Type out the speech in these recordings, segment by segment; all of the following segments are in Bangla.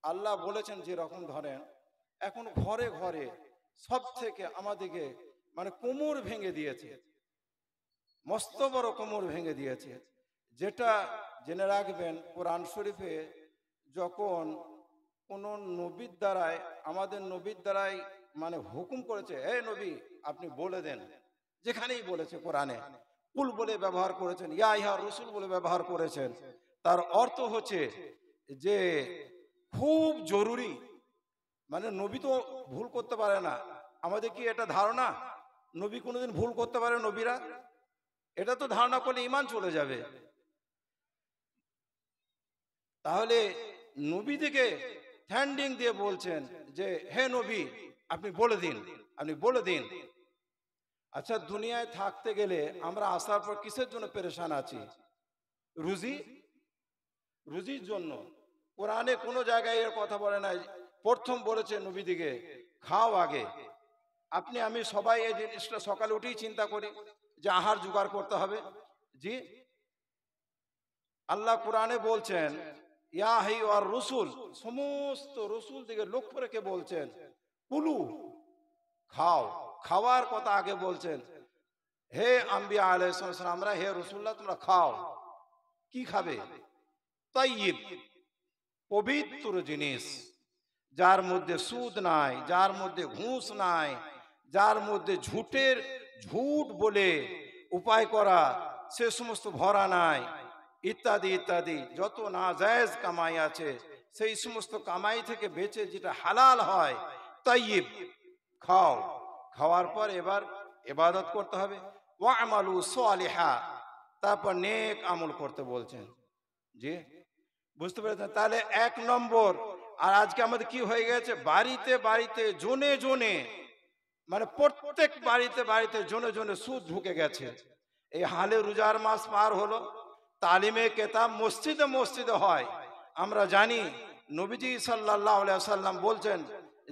আল্লাহ বলেছেন যেরকম ধরেন এখন ঘরে ঘরে সব থেকে আমাদেরকে মানে কোমর ভেঙে দিয়েছে, মস্ত বড় কোমর ভেঙে দিয়েছে। যেটা জেনে রাখবেন, কোরআন শরীফে যখন কোন নবীর দ্বারাই, আমাদের নবীর দ্বারাই মানে হুকুম করেছে, হে নবী আপনি বলে দেন, যেখানেই বলেছে কোরআনে কুল বলে ব্যবহার করেছেন, ইয়া ইহা রসুল বলে ব্যবহার করেছেন, তার অর্থ হচ্ছে যে খুব জরুরি। মানে নবী তো ভুল করতে পারে না। আমাদের কি এটা ধারণা নবী কোনোদিন ভুল করতে পারে? নবীরা এটা তো ধারণা করলে ঈমান চলে যাবে। তাহলে নবীদিকে স্ট্যান্ডিং দিয়ে বলছেন যে হে নবী আপনি বলে দিন, আপনি বলে দিন। আচ্ছা, দুনিয়ায় থাকতে গেলে আমরা আসার পর কিসের জন্য পেরেশান আছি? রুজি, রুজির জন্য। কোরআনে কোনো জায়গায় এর কথা বলে নাই। প্রথম বলেছে নবীদিকে খাও আগে। আপনি আমি সবাই এই জিনিসটা সকালে উঠেই চিন্তা করি যে আহার জোগাড় করতে হবে। জি, আল্লাহ কোরআনে বলছেন ইয়া আইয়ুহার রাসূল, সমস্ত রাসূল দিকে লক্ষ্য রেখে বলছেন কুলু, খাও। খাওয়ার কথা আগে বলছেন। হে আম্বিয়া আলাইহিস সালাম, আমরা হে রাসূলুল্লাহ তোমরা খাও। কি খাবে? তাইয়িব, পবিত্র জিনিস, যার মধ্যে সুদ নাই, যার মধ্যে ঘুষ নাই, যার মধ্যে ঝুট বলে উপায় করা সে সমস্ত ভরা নাই, ইত্যাদি ইত্যাদি যত নাজায়েজ কামাই আছে সেই সমস্ত কামাই থেকে বেঁচে যেটা হালাল হয়, তাইয়িব খাও। খাওয়ার পর এবার ইবাদত করতে হবে। ওয়া'মালু সালিহা, তারপর নেক আমল করতে বলছেন। জি, বুঝতে পেরেছেন? তাহলে এক নম্বর। আর আজকে আমাদের কি হয়ে গেছে, বাড়িতে বাড়িতে জনে জনে, মানে প্রত্যেক বাড়িতে বাড়িতে জনে জনে সুদ ঢুকে গেছে। এই হালে রোজার মাস পার হলো, তালিমে কেতাব মসজিদে মসজিদে হয়। আমরা জানি নবীজি সাল্লাল্লাহু আলাইহি ওয়াসাল্লাম বলছেন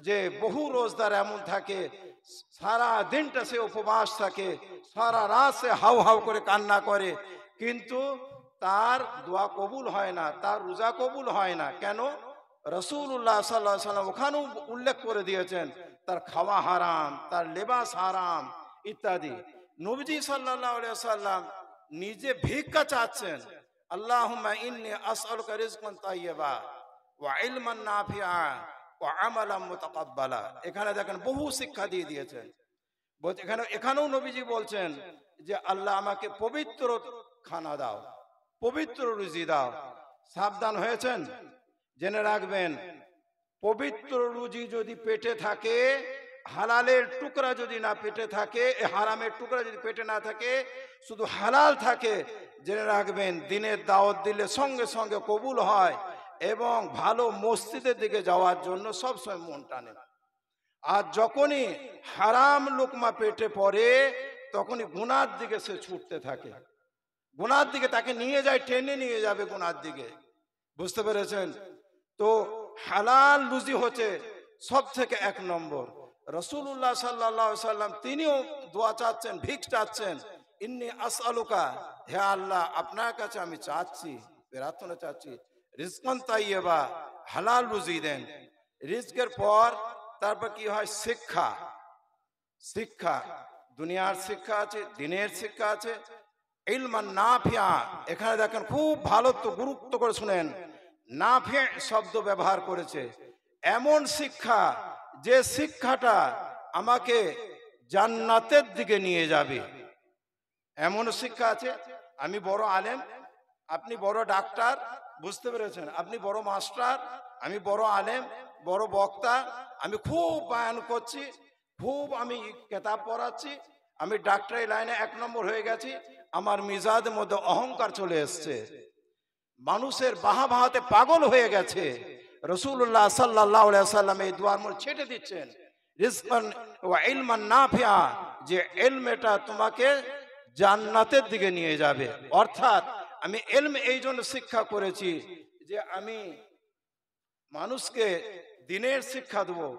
যে বহু রোজদার এমন থাকে সারা দিনটা সে উপবাস থাকে, সারা রাত সে হাউ হাউ করে কান্না করে, কিন্তু তার দোয়া কবুল হয় না, তার রোজা কবুল হয় না। কেন? রাসূলুল্লাহ সাল্লাল্লাহু আলাইহি ওয়াসাল্লাম ওখানেও উল্লেখ করে দিয়েছেন তার খাওয়া হারাম, তার লেবাস হারাম ইত্যাদি। নবীজি সাল্লাল্লাহু আলাইহি ওয়াসাল্লাম নিজে ভিক্ষা চাচ্ছেন, আল্লাহুম্মা ইন্নী আসআলুকা রিজকান তাইয়্যিবা ওয়া ইলমান নাফিআ ওয়া আমালান মুতাকাব্বালা। এখানে দেখেন বহু শিক্ষা দিয়ে দিয়েছেন। এখানেও নবীজি বলছেন যে আল্লাহ আমাকে পবিত্র খানা দাও, পবিত্র রুজি দাও। সাবধান হয়েছেন? জেনে রাখবেন, পবিত্র রুজি যদি পেটে থাকে, হালালের টুকরা যদি না পেটে থাকে, হারামের টুকরা যদি পেটে না থাকে, শুধু হালাল থাকে, জেনে রাখবেন দিনের দাওয়াত দিলে সঙ্গে সঙ্গে কবুল হয় এবং ভালো মসজিদের দিকে যাওয়ার জন্য সবসময় মন টানে। আর যখনই হারাম লোকমা পেটে পড়ে তখনই গুনার দিকে সে ছুটতে থাকে, গুনার দিকে তাকে নিয়ে যায়, টেনে নিয়ে যাবে গুনার দিকে। বুঝতে পেরেছেন? তো হালাল রুজি হচ্ছে সব থেকে এক নম্বর। রাসূলুল্লাহ সাল্লাল্লাহু আলাইহি ওয়াসাল্লাম তিনিও দোয়া চাচ্ছেন, ভিক চাচ্ছেন, ইন্নী আসআলুকা, হে আল্লাহ আপনার কাছে আমি চাচ্ছি, প্রার্থনা চাচ্ছি, রিজকান তাইয়্যিবা, হালাল রুজি দেন। রিজকের পর তারপর কি হয়? শিক্ষা। শিক্ষা, দুনিয়ার শিক্ষা আছে, দিনের শিক্ষা আছে। ইলমান নাফিআ, এখানে দেখেন খুব ভালো তো গুরুত্ব করে শুনেন, নাফি শব্দ ব্যবহার করেছে। এমন শিক্ষা যে শিক্ষাটা আমাকে জান্নাতের দিকে নিয়ে যাবে, এমন শিক্ষা আছে। আমি বড় আলেম, আপনি বড় ডাক্তার, বুঝতে পেরেছেন? আপনি বড় মাস্টার, আমি বড় আলেম, বড় বক্তা, আমি খুব বয়ান করছি, খুব আমি কিতাব পড়াচ্ছি, আমি ডাক্তারি লাইনে এক নম্বর হয়ে গেছি, আমার মিজাজের মধ্যে অহংকার চলে এসছে, মানুষের বাহাবাহাতে পাগল হয়ে গেছে। রাসূলুল্লাহ সাল্লাল্লাহু আলাইহি ওয়াসাল্লাম এই দুয়ার মূল ছেটে দিচ্ছেন, রিজকান ওয়া ইলমান নাফিআ, যে ইলম এটা তোমাকে জান্নাতের দিকে নিয়ে যাবে। অর্থাৎ আমি ইলম এই জন্য শিক্ষা করেছি যে আমি মানুষকে দিনের শিক্ষা দেবো,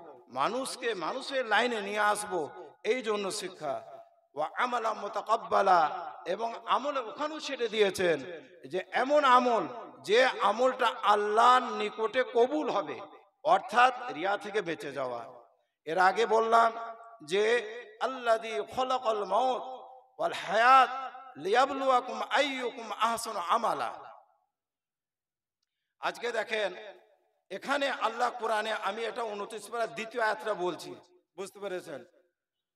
মানুষকে মানুষের লাইনে নিয়ে আসবো, এই জন্য শিক্ষা। ওয়া আমালান মুতাকাব্বালা, এবং আমল ওখানেও ছেড়ে দিয়েছেন যে এমন আমল যে আমলটা আল্লাহর নিকটে কবুল হবে। অর্থাৎ রিয়া থেকে বেঁচে যাওয়া। এর আগে বললাম যে আল্লাযী খলাকাল মাউত ওয়াল হায়াত লিয়াবলুয়াকুম আইয়ুকুম আহসানু আমালা। আজকে দেখেন এখানে আল্লাহ কোরআনে, আমি এটা 29 পারা দ্বিতীয় আয়াতটা বলছি, বুঝতে পেরেছেন?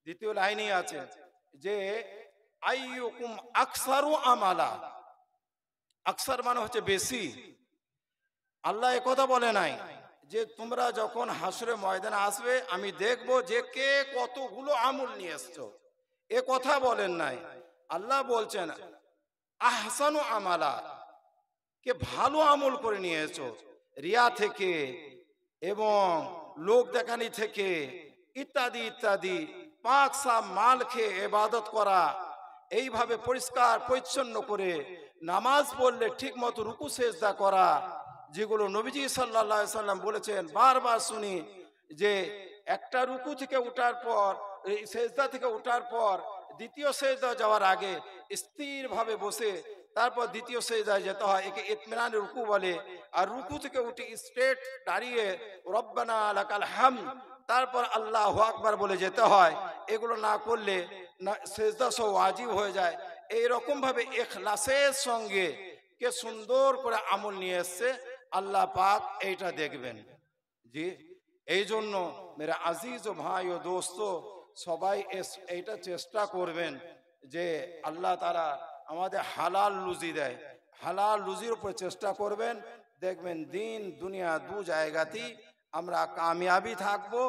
দ্বিতীয় লাইনেই আছে যে আইয়ুকুম আকসারু আমালা। আকসার মানে হচ্ছে বেশি। আল্লাহ একথা বলে নাই যে তোমরা যখন হাসরে ময়দানে আসবে আমি দেখব যে কে কতগুলো আমল নিয়ে এসছো, এ কথা বলেন নাই। আল্লাহ বলছেন আহসানু আমালা, কে ভালো আমল করে নিয়ে এসো, রিয়া থেকে এবং লোক দেখানি থেকে ইত্যাদি ইত্যাদি, পাক সাপ মাল খেয়ে ইবাদত করা, এইভাবে পরিষ্কার পরিচ্ছন্ন করে নামাজ পড়লে ঠিক মতো রুকু সেজদা করা, যেগুলো নবীজি সাল্লাল্লাহু আলাইহি সাল্লাম বলেছেন, বারবার শুনি যে একটা রুকু থেকে ওঠার পর, এই সেজদা থেকে ওঠার পর দ্বিতীয় সেজদা যাওয়ার আগে স্থির ভাবে বসে তারপর দ্বিতীয় সেজদায় যেতে হয়, একে ইতমিনান রুকু বলে। আর রুকু থেকে উঠে স্ট্রেট দাঁড়িয়ে রব্বানা লাকাল হামদ, তারপর আল্লাহু আকবার বলে যেতে হয়। এগুলো না করলে না সেজদা সব ওয়াজিব হয়ে যায়। এইরকম ভাবে ইখলাসের সঙ্গে কে সুন্দর করে আমল নিয়ে এসছে আল্লাহ পাক এইটা দেখবেন। জি, এই জন্য মেরা আজিজ ও ভাই ও দোস্ত, সবাই এইটা চেষ্টা করবেন যে আল্লাহ তাআলা আমাদের হালাল রুজি দেয়, হালাল রুজির উপর চেষ্টা করবেন। দেখবেন দিন দুনিয়া দু জায়গাতেই আমরা কামিয়াবি থাকবো।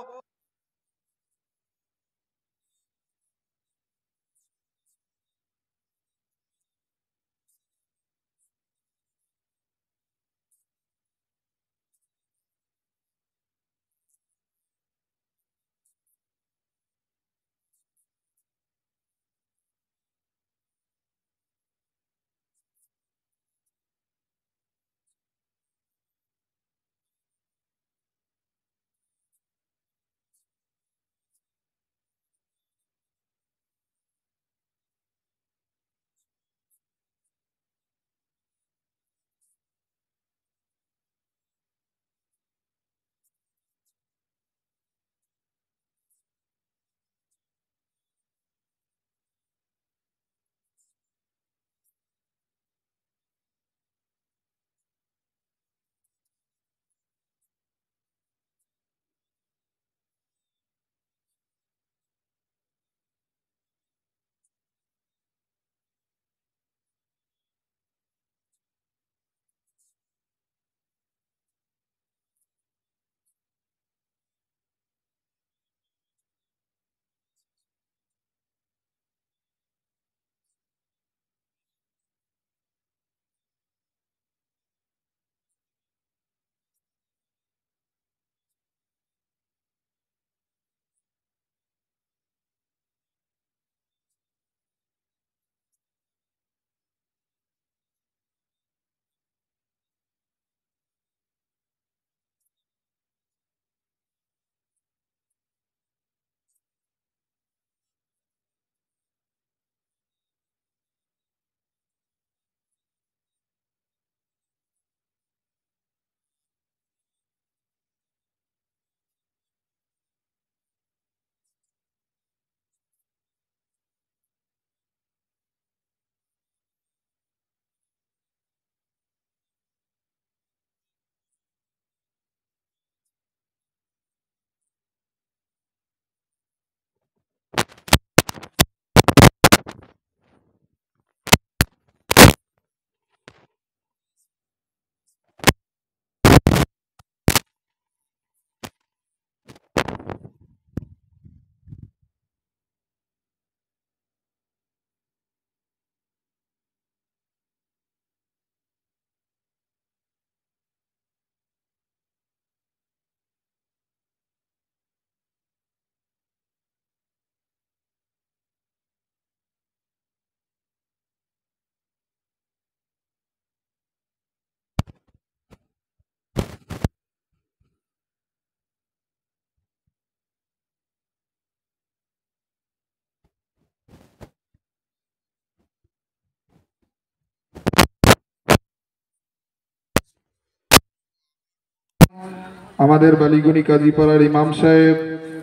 আমাদের বালিগুনি কাজীপাড়ার ইমাম সাহেব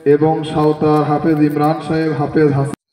এবং সাঁওতার হাফেজ ইমরান সাহেব, হাফেজ হাসান